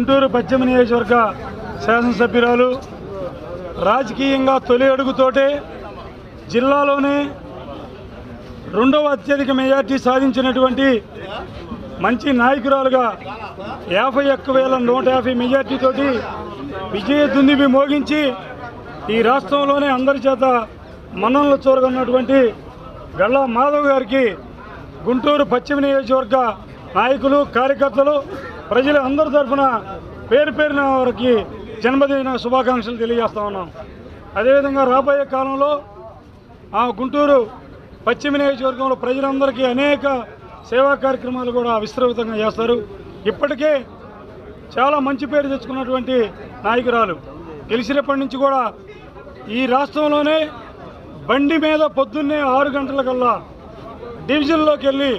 గుంటూరు పశ్చిమ నియోజకవర్గ శాసనసభ్యురాలు రాజకీయంగా తొలి అడుగుతోటే జిల్లాలోనే రెండవ అత్యధిక మెజార్టీ సాధించినటువంటి మంచి నాయకురాలుగా 51,150 మెజార్టీతోటి విజయ దుందుబి మోగించి ఈ రాష్ట్రంలోనే అందరి చేత మన్ననలు చూరగొన్నటువంటి గల్లా మాధవ్ గారికి గుంటూరు పశ్చిమ నియోజకవర్గ నాయకులు, కార్యకర్తలు, ప్రజల అందరి తరఫున పేరు పేరున వారికి జన్మదిన శుభాకాంక్షలు తెలియజేస్తా ఉన్నాం. అదేవిధంగా రాబోయే కాలంలో ఆ గుంటూరు పశ్చిమ నియోజకవర్గంలో ప్రజలందరికీ అనేక సేవా కార్యక్రమాలు కూడా విస్తృతంగా చేస్తారు. ఇప్పటికే చాలా మంచి పేరు తెచ్చుకున్నటువంటి నాయకురాలు. గెలిచినప్పటి నుంచి కూడా ఈ రాష్ట్రంలోనే బండి మీద పొద్దున్నే 6 గంటలకల్లా డివిజన్లోకి వెళ్ళి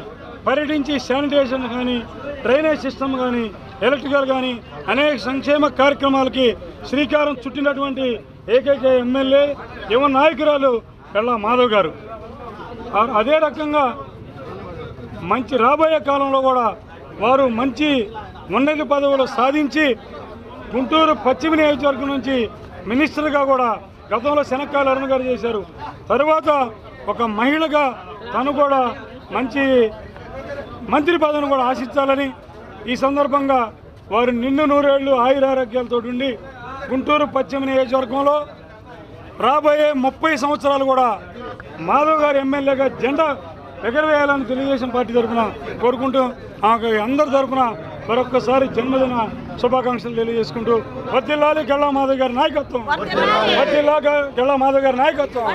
పర్యటించి శానిటేషన్ కానీ, డ్రైనేజ్ సిస్టమ్ కానీ, ఎలక్ట్రికల్ కానీ అనేక సంక్షేమ కార్యక్రమాలకి శ్రీకారం చుట్టినటువంటి ఏకైక ఎమ్మెల్యే యువ నాయకురాలు గల్లా మాధవ్ గారు. అదే రకంగా మంచి రాబోయే కాలంలో కూడా వారు మంచి ఉన్నత పదవులు సాధించి గుంటూరు పశ్చిమ నియోజకవర్గం నుంచి మినిస్టర్గా కూడా గతంలో శనక్కాయల అరుణ్ గారు చేశారు. తరువాత ఒక మహిళగా తను కూడా మంచి మంత్రి పదవిని కూడా ఆశించాలని ఈ సందర్భంగా వారు నిన్ను నూరేళ్లు ఆయురారోగ్యాలతో ఉండి గుంటూరు పశ్చిమ నియోజకవర్గంలో రాబోయే 30 సంవత్సరాలు కూడా మాధవ్ గారు ఎమ్మెల్యేగా జెండా ఎగరవేయాలని తెలుగుదేశం పార్టీ తరఫున కోరుకుంటూ అందరి తరఫున మరొక్కసారి జన్మదిన శుభాకాంక్షలు తెలియజేసుకుంటూ వర్ధిల్లాలి గల్లా మాధవ్ గారి నాయకత్వం, వర్ధిల్లాలి గల్లా మాధవ్ గారి నాయకత్వం.